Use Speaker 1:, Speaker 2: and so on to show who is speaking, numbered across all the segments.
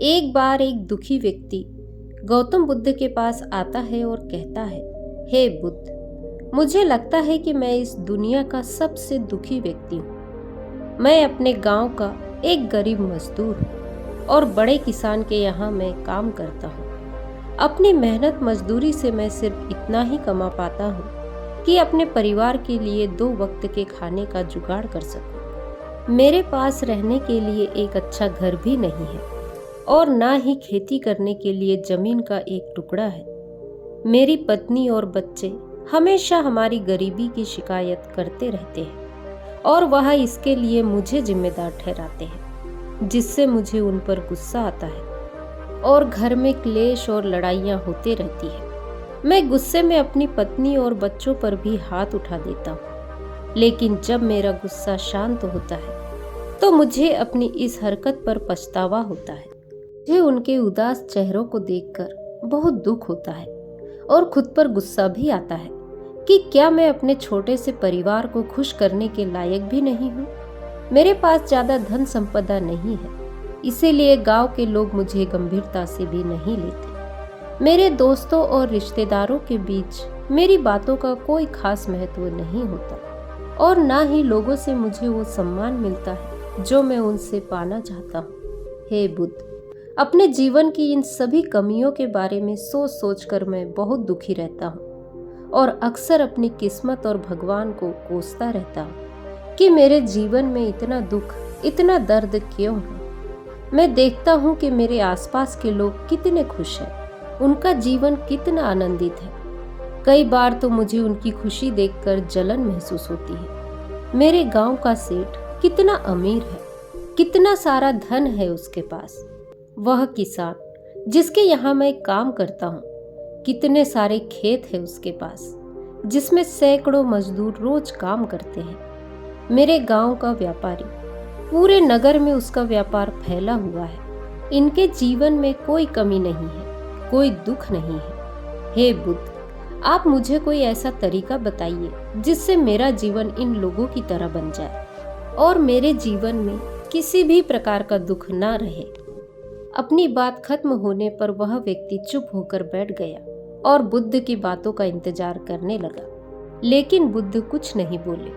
Speaker 1: एक बार एक दुखी व्यक्ति गौतम बुद्ध के पास आता है और कहता है, हे बुद्ध, मुझे लगता है कि मैं इस दुनिया का सबसे दुखी व्यक्ति हूँ। मैं अपने गांव का एक गरीब मजदूर हूँ और बड़े किसान के यहाँ मैं काम करता हूँ। अपनी मेहनत मजदूरी से मैं सिर्फ इतना ही कमा पाता हूँ कि अपने परिवार के लिए 2 वक्त के खाने का जुगाड़ कर सकूं। मेरे पास रहने के लिए एक अच्छा घर भी नहीं है और ना ही खेती करने के लिए जमीन का एक टुकड़ा है। मेरी पत्नी और बच्चे हमेशा हमारी गरीबी की शिकायत करते रहते हैं और वह इसके लिए मुझे जिम्मेदार ठहराते हैं, जिससे मुझे उन पर गुस्सा आता है और घर में क्लेश और लड़ाइयाँ होती रहती है। मैं गुस्से में अपनी पत्नी और बच्चों पर भी हाथ उठा देता हूँ, लेकिन जब मेरा गुस्सा शांत होता है तो मुझे अपनी इस हरकत पर पछतावा होता है। मुझे उनके उदास चेहरों को देखकर बहुत दुख होता है और खुद पर गुस्सा भी आता है कि क्या मैं अपने छोटे से परिवार को खुश करने के लायक भी नहीं हूँ। मेरे पास ज्यादा धन संपदा नहीं है, इसीलिए गांव के लोग मुझे गंभीरता से भी नहीं लेते। मेरे दोस्तों और रिश्तेदारों के बीच मेरी बातों का कोई खास महत्व नहीं होता और ना ही लोगों से मुझे वो सम्मान मिलता है जो मैं उनसे पाना चाहता हूँ। हे बुद्ध, अपने जीवन की इन सभी कमियों के बारे में सोच सोच कर मैं बहुत दुखी रहता हूँ और अक्सर अपनी किस्मत और भगवान को कोसता रहता हूँ कि मेरे जीवन में इतना दुख, इतना दर्द क्यों है। मैं देखता हूँ कि मेरे आसपास के लोग कितने खुश हैं, उनका जीवन कितना आनंदित है। कई बार तो मुझे उनकी खुशी देखकर जलन महसूस होती है। मेरे गांव का सेठ कितना अमीर है, कितना सारा धन है उसके पास। वह किसान जिसके यहाँ मैं काम करता हूँ, कितने सारे खेत है उसके पास, जिसमें सैकड़ों मजदूर रोज काम करते हैं। मेरे गांव का व्यापारी, पूरे नगर में उसका व्यापार फैला हुआ है। इनके जीवन में कोई कमी नहीं है, कोई दुख नहीं है। हे बुद्ध, आप मुझे कोई ऐसा तरीका बताइए जिससे मेरा जीवन इन लोगों की तरह बन जाए और मेरे जीवन में किसी भी प्रकार का दुख ना रहे। अपनी बात खत्म होने पर वह व्यक्ति चुप होकर बैठ गया और बुद्ध की बातों का इंतजार करने लगा, लेकिन बुद्ध कुछ नहीं बोले।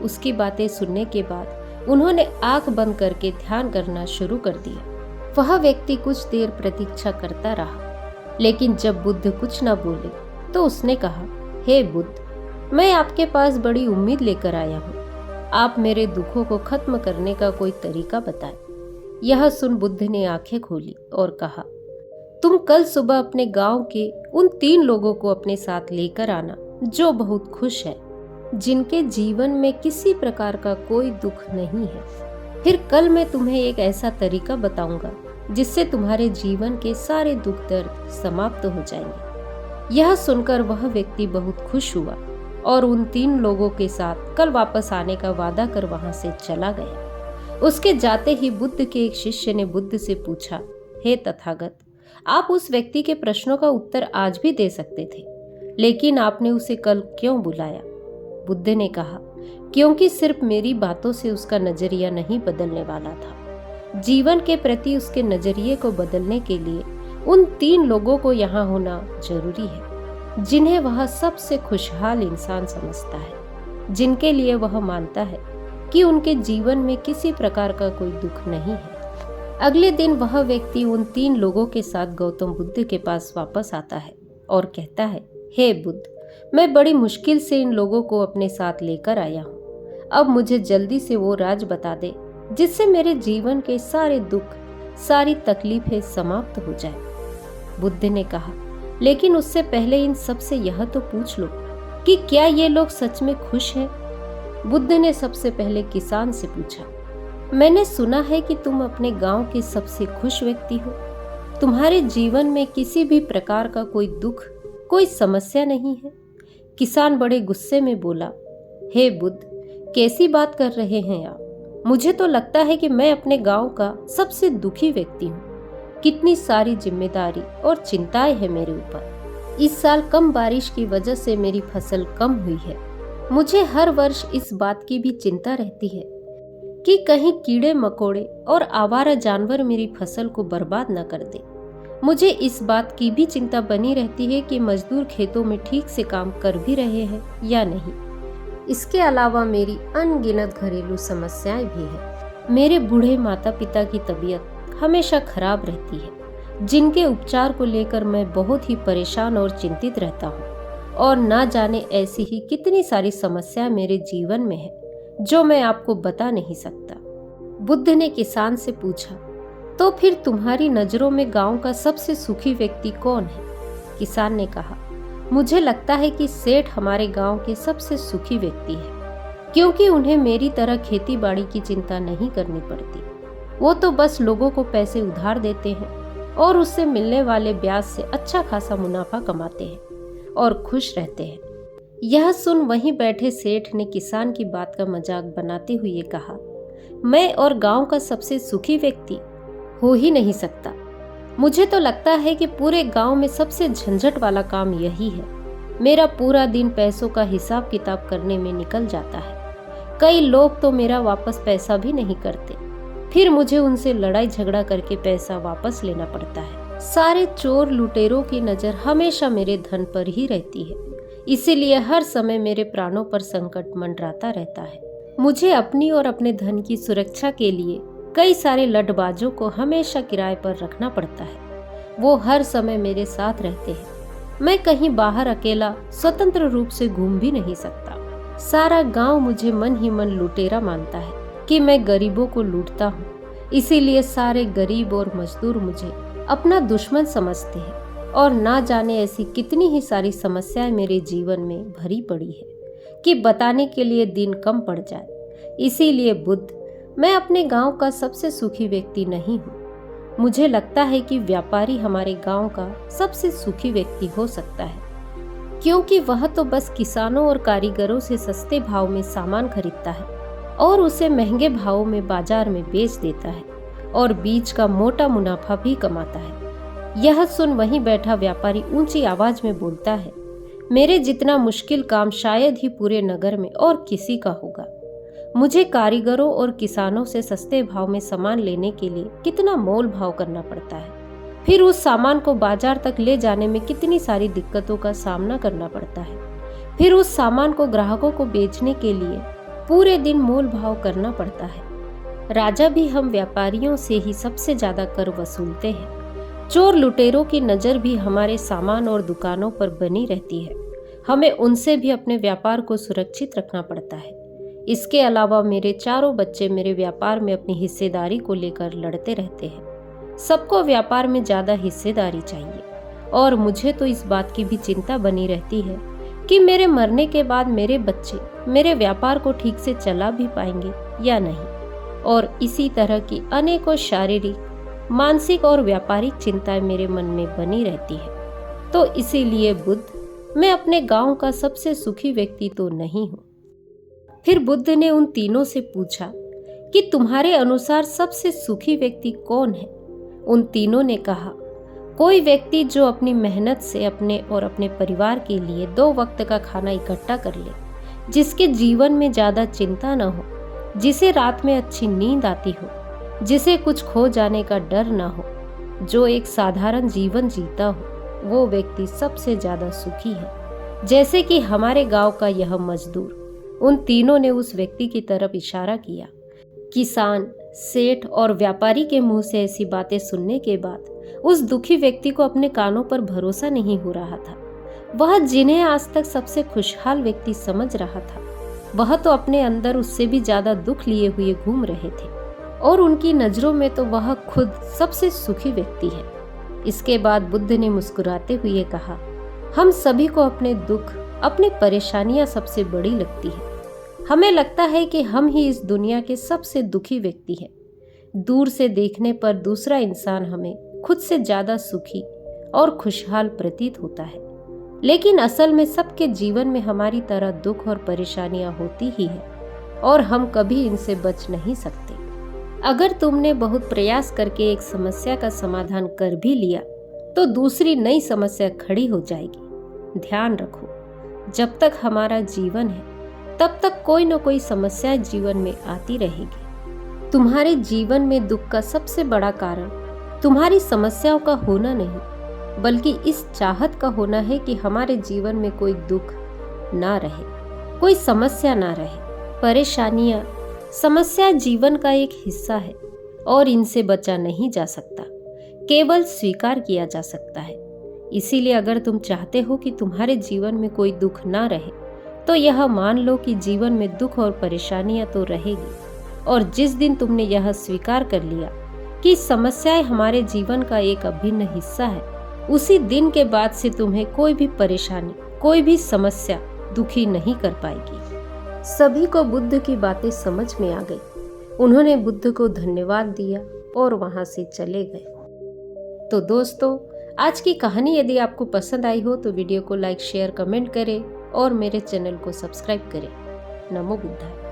Speaker 1: उसकी बातें सुनने के बाद उन्होंने आंख बंद करके ध्यान करना शुरू कर दिया। वह व्यक्ति कुछ देर प्रतीक्षा करता रहा, लेकिन जब बुद्ध कुछ न बोले तो उसने कहा, हे बुद्ध, मैं आपके पास बड़ी उम्मीद लेकर आया हूँ। आप मेरे दुखों को खत्म करने का कोई तरीका बताएं। यह सुन बुद्ध ने आंखें खोली और कहा, तुम कल सुबह अपने गांव के उन 3 लोगों को अपने साथ लेकर आना जो बहुत खुश है, जिनके जीवन में किसी प्रकार का कोई दुख नहीं है। फिर कल मैं तुम्हें एक ऐसा तरीका बताऊंगा जिससे तुम्हारे जीवन के सारे दुख दर्द समाप्त हो जाएंगे। यह सुनकर वह व्यक्ति बहुत खुश हुआ और उन 3 लोगों के साथ कल वापस आने का वादा कर वहां से चला गया। उसके जाते ही बुद्ध के एक शिष्य ने बुद्ध से पूछा, हे तथागत, आप उस व्यक्ति के प्रश्नों का उत्तर आज भी दे सकते थे, लेकिन आपने उसे कल क्यों बुलाया? बुद्ध ने कहा, क्योंकि सिर्फ मेरी बातों से उसका नजरिया नहीं बदलने वाला था। जीवन के प्रति उसके नजरिए को बदलने के लिए उन 3 लोगों को यहाँ होना जरूरी है, जिन्हें वह सबसे खुशहाल इंसान समझता है, जिनके लिए वह मानता है कि उनके जीवन में किसी प्रकार का कोई दुख नहीं है। अगले दिन वह व्यक्ति उन 3 लोगों के साथ गौतम बुद्ध के पास वापस आता है और कहता है, हे बुद्ध, मैं बड़ी मुश्किल से इन लोगों को अपने साथ लेकर आया हूँ। अब मुझे जल्दी से वो राज बता दे जिससे मेरे जीवन के सारे दुख, सारी तकलीफें समाप्त हो जाए। बुद्ध ने कहा, लेकिन उससे पहले इन सबसे यह तो पूछ लो कि क्या ये लोग सच में खुश हैं? बुद्ध ने सबसे पहले किसान से पूछा, मैंने सुना है कि तुम अपने गांव के सबसे खुश व्यक्ति हो। तुम्हारे जीवन में किसी भी प्रकार का कोई दुख, कोई समस्या नहीं है। किसान बड़े गुस्से में बोला, हे बुद्ध, कैसी बात कर रहे हैं आप? मुझे तो लगता है कि मैं अपने गांव का सबसे दुखी व्यक्ति हूँ। कितनी सारी जिम्मेदारी और चिंताएं हैं मेरे ऊपर। इस साल कम बारिश की वजह से मेरी फसल कम हुई है। मुझे हर वर्ष इस बात की भी चिंता रहती है कि कहीं कीड़े मकोड़े और आवारा जानवर मेरी फसल को बर्बाद न कर दे। मुझे इस बात की भी चिंता बनी रहती है कि मजदूर खेतों में ठीक से काम कर भी रहे हैं या नहीं। इसके अलावा मेरी अनगिनत घरेलू समस्याएं भी हैं। मेरे बूढ़े माता पिता की तबीयत हमेशा खराब रहती है, जिनके उपचार को लेकर मैं बहुत ही परेशान और चिंतित रहता हूँ। और ना जाने ऐसी ही कितनी सारी समस्याएं मेरे जीवन में है जो मैं आपको बता नहीं सकता। बुद्ध ने किसान से पूछा, तो फिर तुम्हारी नजरों में गांव का सबसे सुखी व्यक्ति कौन है? किसान ने कहा, मुझे लगता है कि सेठ हमारे गांव के सबसे सुखी व्यक्ति है, क्योंकि उन्हें मेरी तरह खेती बाड़ी की चिंता नहीं करनी पड़ती। वो तो बस लोगों को पैसे उधार देते हैं और उससे मिलने वाले ब्याज से अच्छा खासा मुनाफा कमाते हैं और खुश रहते हैं। यह सुन वहीं बैठे सेठ ने किसान की बात का मजाक बनाते हुए कहा, मैं और गांव का सबसे सुखी व्यक्ति हो ही नहीं सकता। मुझे तो लगता है कि पूरे गांव में सबसे झंझट वाला काम यही है। मेरा पूरा दिन पैसों का हिसाब किताब करने में निकल जाता है। कई लोग तो मेरा वापस पैसा भी नहीं करते, फिर मुझे उनसे लड़ाई झगड़ा करके पैसा वापस लेना पड़ता है। सारे चोर लुटेरों की नजर हमेशा मेरे धन पर ही रहती है, इसीलिए हर समय मेरे प्राणों पर संकट मंडराता रहता है। मुझे अपनी और अपने धन की सुरक्षा के लिए कई सारे लटबाजों को हमेशा किराए पर रखना पड़ता है। वो हर समय मेरे साथ रहते हैं। मैं कहीं बाहर अकेला स्वतंत्र रूप से घूम भी नहीं सकता। सारा गांव मुझे मन ही मन लुटेरा मानता है कि मैं गरीबों को लूटता हूँ। इसीलिए सारे गरीब और मजदूर मुझे अपना दुश्मन समझते हैं और ना जाने ऐसी कितनी ही सारी समस्याएं मेरे जीवन में भरी पड़ी है कि बताने के लिए दिन कम पड़ जाए। इसीलिए बुद्ध, मैं अपने गांव का सबसे सुखी व्यक्ति नहीं हूँ। मुझे लगता है कि व्यापारी हमारे गांव का सबसे सुखी व्यक्ति हो सकता है, क्योंकि वह तो बस किसानों और कारीगरों से सस्ते भाव में सामान खरीदता है और उसे महंगे भावों में बाजार में बेच देता है और बीच का मोटा मुनाफा भी कमाता है। यह सुन वहीं बैठा व्यापारी ऊंची आवाज में बोलता है, मेरे जितना मुश्किल काम शायद ही पूरे नगर में और किसी का होगा। मुझे कारीगरों और किसानों से सस्ते भाव में सामान लेने के लिए कितना मोल भाव करना पड़ता है, फिर उस सामान को बाजार तक ले जाने में कितनी सारी दिक्कतों का सामना करना पड़ता है, फिर उस सामान को ग्राहकों को बेचने के लिए पूरे दिन मोल भाव करना पड़ता है। राजा भी हम व्यापारियों से ही सबसे ज्यादा कर वसूलते हैं। चोर लुटेरों की नजर भी हमारे सामान और दुकानों पर बनी रहती है। हमें उनसे भी अपने व्यापार को सुरक्षित रखना पड़ता है। इसके अलावा मेरे चारों बच्चे मेरे व्यापार में अपनी हिस्सेदारी को लेकर लड़ते रहते हैं। सबको व्यापार में ज्यादा हिस्सेदारी चाहिए और मुझे तो इस बात की भी चिंता बनी रहती है कि मेरे मरने के बाद मेरे बच्चे मेरे व्यापार को ठीक से चला भी पाएंगे या नहीं। और इसी तरह की अनेकों शारीरिक, मानसिक और व्यापारिक चिंताएं मेरे मन में बनी रहती है। तो इसीलिए बुद्ध, मैं अपने गांव का सबसे सुखी व्यक्ति तो नहीं हूँ। फिर बुद्ध ने उन तीनों से पूछा कि तुम्हारे अनुसार सबसे सुखी व्यक्ति कौन है? उन तीनों ने कहा, कोई व्यक्ति जो अपनी मेहनत से अपने और अपने परिवार के लिए 2 वक्त का खाना इकट्ठा कर ले, जिसके जीवन में ज्यादा चिंता न हो, जिसे रात में अच्छी नींद आती हो, जिसे कुछ खो जाने का डर न हो, जो एक साधारण जीवन जीता हो, वो व्यक्ति सबसे ज्यादा सुखी है। जैसे कि हमारे गांव का यह मजदूर। उन तीनों ने उस व्यक्ति की तरफ इशारा किया। किसान, सेठ और व्यापारी के मुंह से ऐसी बातें सुनने के बाद उस दुखी व्यक्ति को अपने कानों पर भरोसा नहीं हो रहा था। वह जिन्हें आज तक सबसे खुशहाल व्यक्ति समझ रहा था, वह तो अपने अंदर उससे भी ज्यादा दुख लिए हुए घूम रहे थे और उनकी नजरों में तो वह खुद सबसे सुखी व्यक्ति है। इसके बाद बुद्ध ने मुस्कुराते हुए कहा, हम सभी को अपने दुख, अपनी परेशानियां सबसे बड़ी लगती है। हमें लगता है कि हम ही इस दुनिया के सबसे दुखी व्यक्ति हैं। दूर से देखने पर दूसरा इंसान हमें खुद से ज्यादा सुखी और खुशहाल प्रतीत होता है, लेकिन असल में सबके जीवन में हमारी तरह दुख और परेशानियां होती ही है और हम कभी इनसे बच नहीं सकते। अगर तुमने बहुत प्रयास करके एक समस्या का समाधान कर भी लिया तो दूसरी नई समस्या खड़ी हो जाएगी। ध्यान रखो, जब तक हमारा जीवन है तब तक कोई न कोई समस्या जीवन में आती रहेगी। तुम्हारे जीवन में दुख का सबसे बड़ा कारण तुम्हारी समस्याओं का होना नहीं, बल्कि इस चाहत का होना है कि हमारे जीवन में कोई दुख ना रहे, कोई समस्या ना रहे। परेशानियां, समस्या जीवन का एक हिस्सा है और इनसे बचा नहीं जा सकता, केवल स्वीकार किया जा सकता है। इसीलिए अगर तुम चाहते हो कि तुम्हारे जीवन में कोई दुख ना रहे, तो यह मान लो कि जीवन में दुख और परेशानियां तो रहेगी, और जिस दिन तुमने यह स्वीकार कर लिया कि समस्याएं हमारे जीवन का एक अभिन्न हिस्सा है, उसी दिन के बाद से तुम्हें कोई भी परेशानी, कोई भी समस्या दुखी नहीं कर पाएगी। सभी को बुद्ध की बातें समझ में आ गई। उन्होंने बुद्ध को धन्यवाद दिया और वहां से चले गए। तो दोस्तों, आज की कहानी यदि आपको पसंद आई हो तो वीडियो को लाइक, शेयर, कमेंट करें और मेरे चैनल को सब्सक्राइब करें। नमो बुद्धाय।